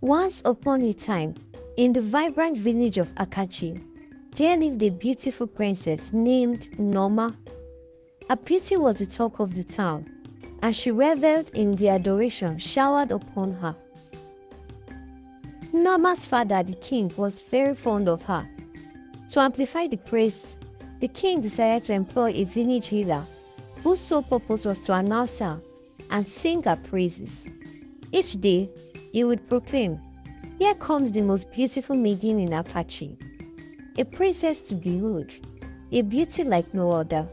Once upon a time, in the vibrant village of Akachi, there lived a beautiful princess named Noma. Her beauty was the talk of the town, and she reveled in the adoration showered upon her. Noma's father, the king, was very fond of her. To amplify the praise, the king decided to employ a village healer whose sole purpose was to announce her and sing her praises. Each day, he would proclaim, "Here comes the most beautiful maiden in Apache, a princess to behold, a beauty like no other."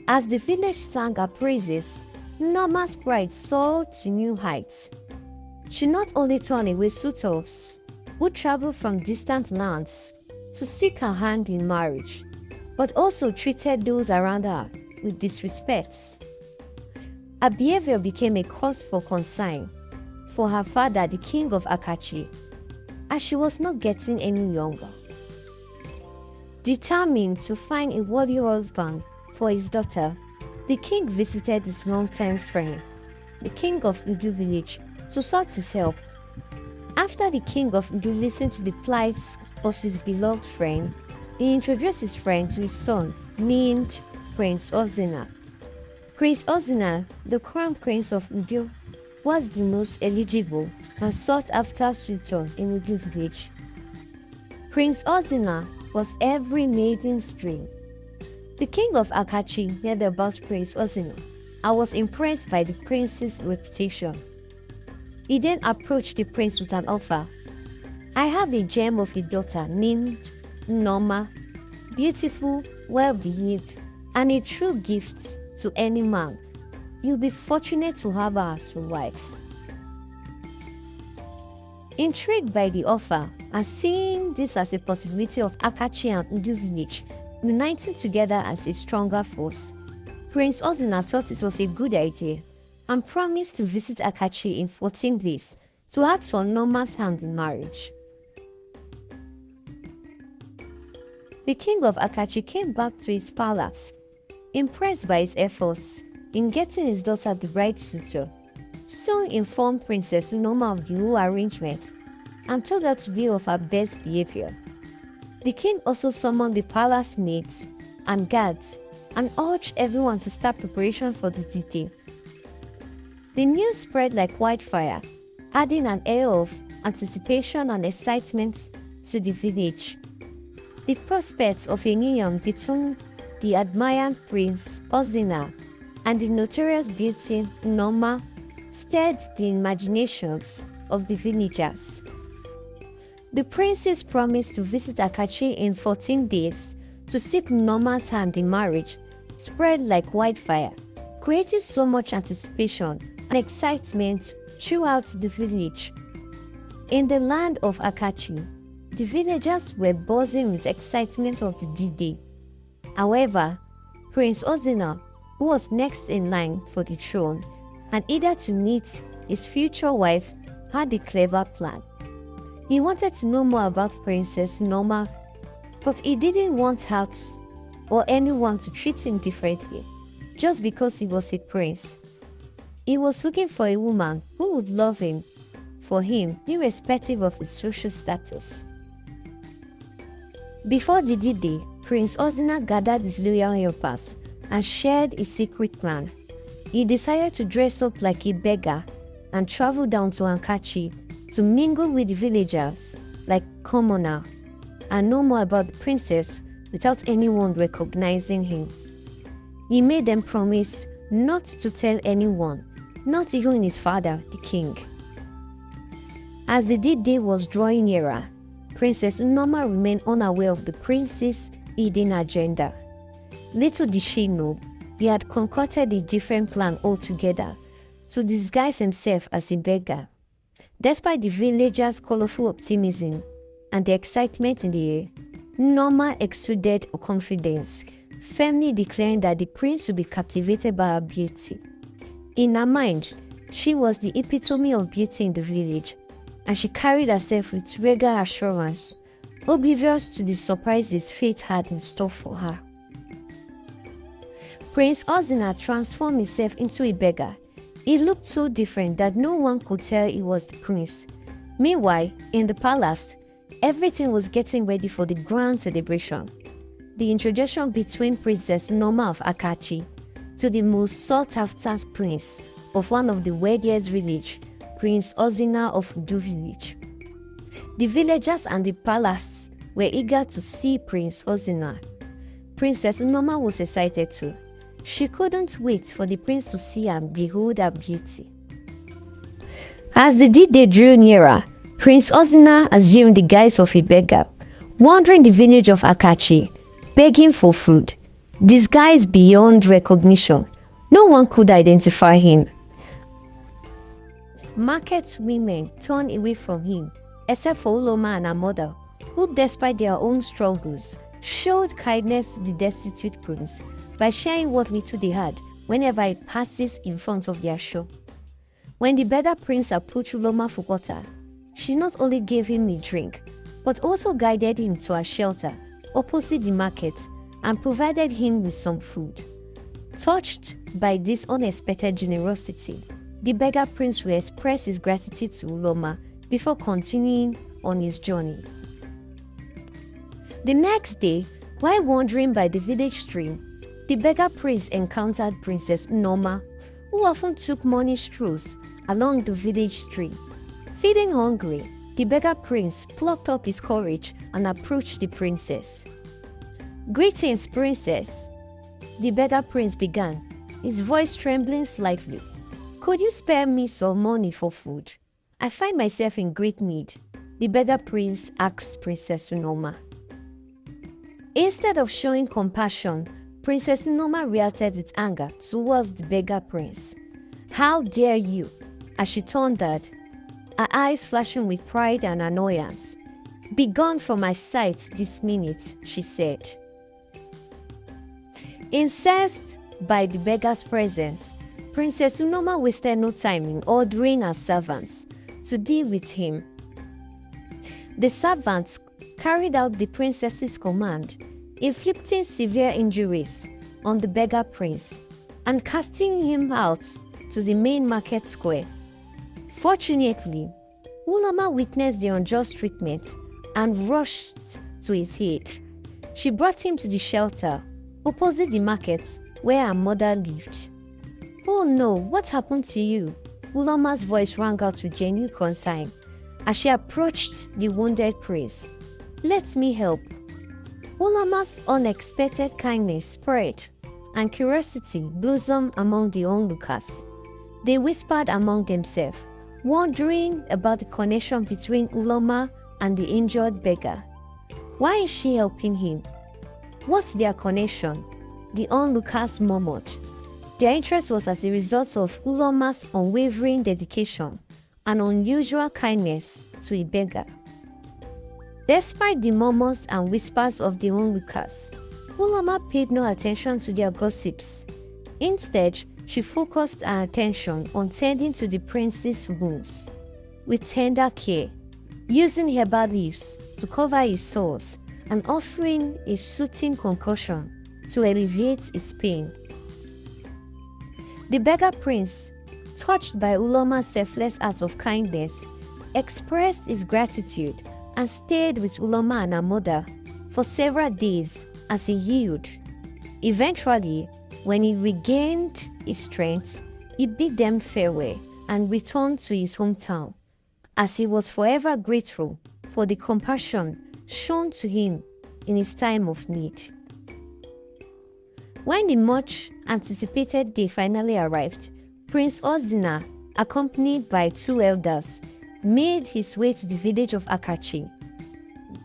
As the village sang her praises, Noma's pride soared to new heights. She not only turned away suitors who traveled from distant lands to seek her hand in marriage, but also treated those around her with disrespect. Her behavior became a cause for concern for her father, the king of Akachi, as she was not getting any younger. Determined to find a worthy husband for his daughter, the king visited his longtime friend, the king of Udu village, to sought his help. After the king of Udu listened to the plight of his beloved friend, he introduced his friend to his son, named Prince Ozina. Prince Ozina, the crown prince of Udu, was the most eligible and sought-after suitor in Udu village. Prince Ozina was every maiden's dream. The king of Akachi heard about Prince Ozina and was impressed by the prince's reputation. He then approached the prince with an offer. "I have a gem of a daughter named Noma, beautiful, well-behaved, and a true gift to any man. You'll be fortunate to have her as your wife." Intrigued by the offer and seeing this as a possibility of Akachi and Udu village uniting together as a stronger force, Prince Ozina thought it was a good idea and promised to visit Akachi in 14 days to ask for Noma's hand in marriage. The king of Akachi came back to his palace, impressed by his efforts in getting his daughter the right suitor. Soon informed Princess Noma of the whole arrangement and told her to be of her best behavior. The king also summoned the palace maids and guards and urged everyone to start preparation for the D-Day. The news spread like wildfire, adding an air of anticipation and excitement to the village. The prospect of a union between the admired Prince Ozina and the notorious beauty Noma stirred the imaginations of the villagers. The princes promised to visit Akachi in 14 days to seek Noma's hand in marriage spread like wildfire, creating so much anticipation and excitement throughout the village. In the land of Akachi, the villagers were buzzing with excitement of the D-Day. However, Prince Ozina, who was next in line for the throne and eager to meet his future wife, had a clever plan. He wanted to know more about Princess Noma, but he didn't want her or anyone to treat him differently just because he was a prince. He was looking for a woman who would love him for him irrespective of his social status. Before the D-Day, Prince Ozina gathered his loyal helpers and shared a secret plan. He decided to dress up like a beggar and travel down to Akachi to mingle with the villagers like commoner and know more about the princess without anyone recognizing him. He made them promise not to tell anyone, not even his father, the king. As the D-Day was drawing nearer, Princess Noma remained unaware of the prince's hidden agenda. Little did she know, he had concocted a different plan altogether to disguise himself as a beggar. Despite the villagers' colorful optimism and the excitement in the air, Noma exuded confidence, firmly declaring that the prince would be captivated by her beauty. In her mind, she was the epitome of beauty in the village, and she carried herself with regal assurance, oblivious to the surprises fate had in store for her. Prince Ozina transformed himself into a beggar, He looked so different that no one could tell he was the prince. Meanwhile, in the palace, everything was getting ready for the grand celebration. The introduction between Princess Noma of Akachi to the most sought-after prince of one of the wealthiest villages, Prince Ozina of Udu village. The villagers and the palace were eager to see Prince Ozina. Princess Noma was excited too. She couldn't wait for the prince to see and behold her beauty. As the D-Day drew nearer, Prince Ozina assumed the guise of a beggar, wandering the village of Akachi, begging for food. Disguised beyond recognition, no one could identify him. Market women turned away from him, except for Uloma and her mother, who, despite their own struggles, showed kindness to the destitute prince by sharing what little they had whenever it passes in front of their shop. When the beggar prince approached Uloma for water, she not only gave him a drink, but also guided him to a shelter opposite the market and provided him with some food. Touched by this unexpected generosity, the beggar prince will express his gratitude to Uloma before continuing on his journey. The next day, while wandering by the village stream, the beggar prince encountered Princess Noma, who often took morning strolls along the village stream. Feeling hungry, the beggar prince plucked up his courage and approached the princess. "Greetings, princess," the beggar prince began, his voice trembling slightly. "Could you spare me some money for food? I find myself in great need," the beggar prince asked Princess Noma. Instead of showing compassion, Princess Noma reacted with anger towards the beggar prince. "How dare you?" as she thundered, her eyes flashing with pride and annoyance. "Be gone from my sight this minute," she said. Incensed by the beggar's presence, Princess Noma wasted no time in ordering her servants to deal with him. The servants carried out the princess's command, inflicting severe injuries on the beggar prince and casting him out to the main market square. Fortunately, Uloma witnessed the unjust treatment and rushed to his aid. She brought him to the shelter opposite the market where her mother lived. "Oh no, what happened to you?" Uloma's voice rang out with genuine concern as she approached the wounded prince. "Let me help." Uloma's unexpected kindness spread and curiosity blossomed among the onlookers. They whispered among themselves, wondering about the connection between Uloma and the injured beggar. Why is she helping him? What's their connection? The onlookers murmured. Their interest was as a result of Uloma's unwavering dedication and unusual kindness to a beggar. Despite the murmurs and whispers of the onlookers, Uloma paid no attention to their gossips. Instead, she focused her attention on tending to the prince's wounds with tender care, using herbal leaves to cover his sores and offering a soothing concoction to alleviate his pain. The beggar prince, touched by Uloma's selfless act of kindness, expressed his gratitude and stayed with Uloma and her mother for several days as he healed. Eventually, when he regained his strength, he bid them farewell and returned to his hometown, as he was forever grateful for the compassion shown to him in his time of need. When the much anticipated day finally arrived, Prince Ozina, accompanied by 2 elders, made his way to the village of Akachi.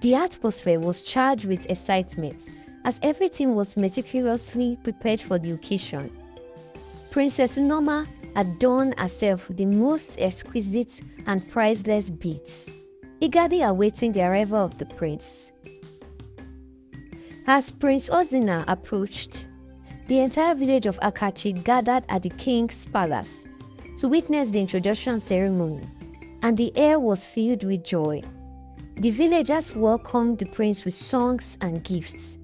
The atmosphere was charged with excitement as everything was meticulously prepared for the occasion. Princess Noma adorned herself with the most exquisite and priceless beads, eagerly awaiting the arrival of the prince. As Prince Ozina approached, the entire village of Akachi gathered at the king's palace to witness the introduction ceremony, and the air was filled with joy. The villagers welcomed the prince with songs and gifts,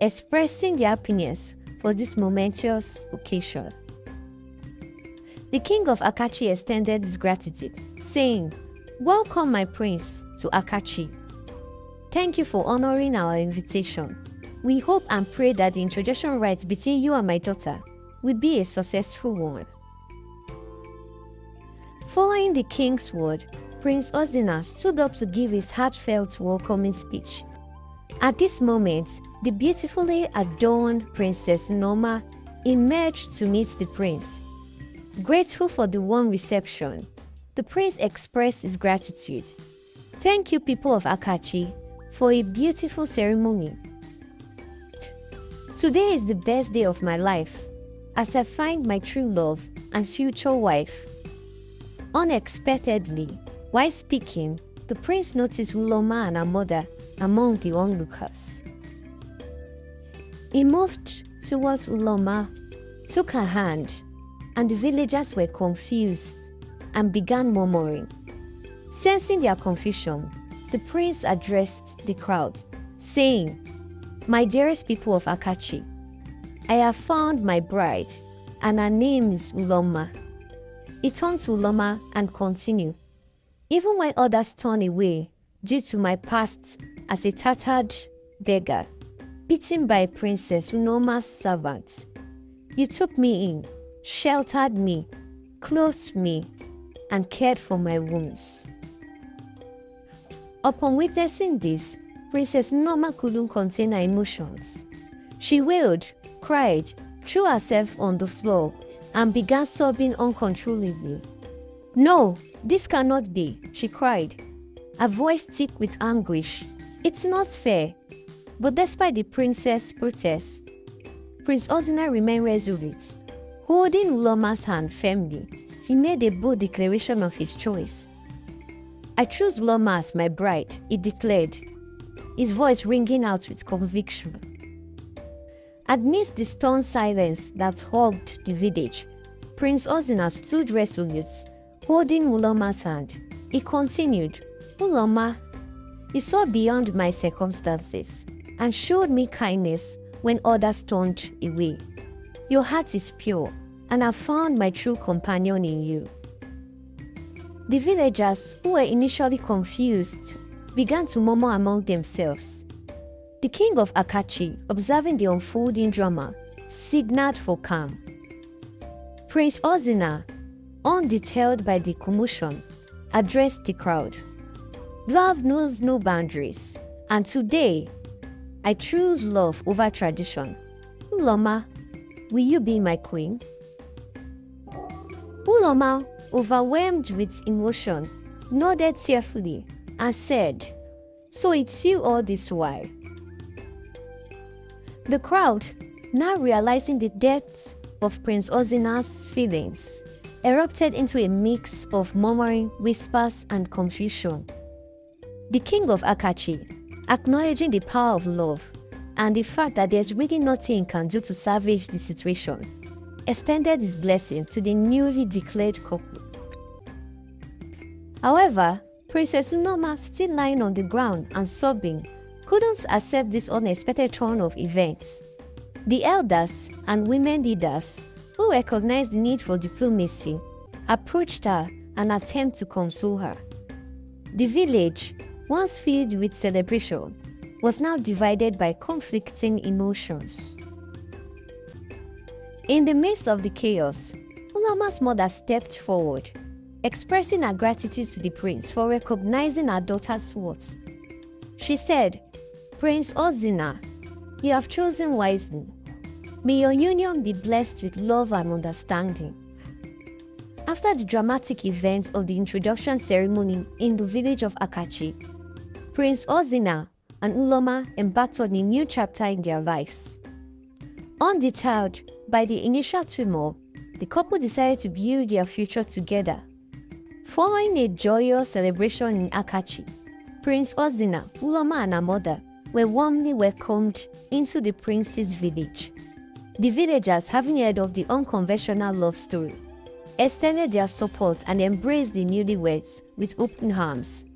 expressing their happiness for this momentous occasion. The king of Akachi extended his gratitude, saying, "Welcome, my prince, to Akachi. Thank you for honoring our invitation. We hope and pray that the introduction rites between you and my daughter will be a successful one." Following the king's word, Prince Ozina stood up to give his heartfelt welcoming speech. At this moment, the beautifully adorned Princess Noma emerged to meet the prince. Grateful for the warm reception, the prince expressed his gratitude. "Thank you, people of Akachi, for a beautiful ceremony. Today is the best day of my life, as I find my true love and future wife." Unexpectedly, while speaking, the prince noticed Uloma and her mother among the onlookers. He moved towards Uloma, took her hand, and the villagers were confused and began murmuring. Sensing their confusion, the prince addressed the crowd, saying, "My dearest people of Akachi, I have found my bride, and her name is Uloma." He turned to Uloma and continued, "Even when others turn away due to my past as a tattered beggar, beaten by Princess Unoma's servants, you took me in, sheltered me, clothed me, and cared for my wounds." Upon witnessing this, Princess Noma couldn't contain her emotions. She wailed, cried, threw herself on the floor, and began sobbing uncontrollably. "No, this cannot be," she cried, her voice thick with anguish. "It's not fair." But despite the princess' protests, Prince Ozina remained resolute. Holding Uloma's hand firmly, he made a bold declaration of his choice. "I choose Uloma as my bride," he declared, his voice ringing out with conviction. Amidst the stunned silence that hugged the village, Prince Ozina stood resolute, holding Uloma's hand. He continued, "Uloma, you saw beyond my circumstances and showed me kindness when others turned away. Your heart is pure, and I found my true companion in you." The villagers, who were initially confused, began to murmur among themselves. The king of Akachi, observing the unfolding drama, signaled for calm. Prince Ozina, undeterred by the commotion, addressed the crowd. "Love knows no boundaries, and today, I choose love over tradition. Uloma, will you be my queen?" Uloma, overwhelmed with emotion, nodded tearfully and said, "So it's you all this while." The crowd, now realizing the depths of Prince Ozina's feelings, erupted into a mix of murmuring, whispers, and confusion. The king of Akachi, acknowledging the power of love and the fact that there's really nothing he can do to salvage the situation, extended his blessing to the newly declared couple. However, Princess Noma, still lying on the ground and sobbing, couldn't accept this unexpected turn of events. The elders and women leaders, who recognized the need for diplomacy, approached her and attempted to console her. The village, once filled with celebration, was now divided by conflicting emotions. In the midst of the chaos, Uloma's mother stepped forward, expressing her gratitude to the prince for recognizing her daughter's worth. She said, "Prince Ozina, you have chosen wisely. May your union be blessed with love and understanding." After the dramatic events of the introduction ceremony in the village of Akachi, Prince Ozina and Uloma embarked on a new chapter in their lives. Undeterred by the initial turmoil, the couple decided to build their future together. Following a joyous celebration in Akachi, Prince Ozina, Uloma, and her mother were warmly welcomed into the prince's village. The villagers, having heard of the unconventional love story, extended their support and embraced the newlyweds with open arms.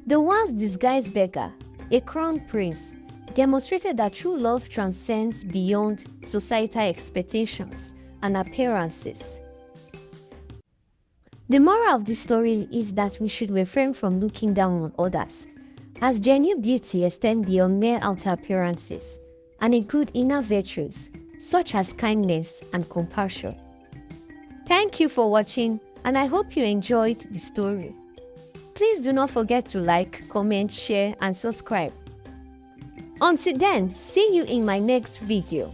The once disguised beggar, a crown prince, demonstrated that true love transcends beyond societal expectations and appearances. The moral of the story is that we should refrain from looking down on others, as genuine beauty extends beyond mere outer appearances and include inner virtues such as kindness and compassion. Thank you for watching, and I hope you enjoyed the story. Please do not forget to like, comment, share, and subscribe. Until then, see you in my next video.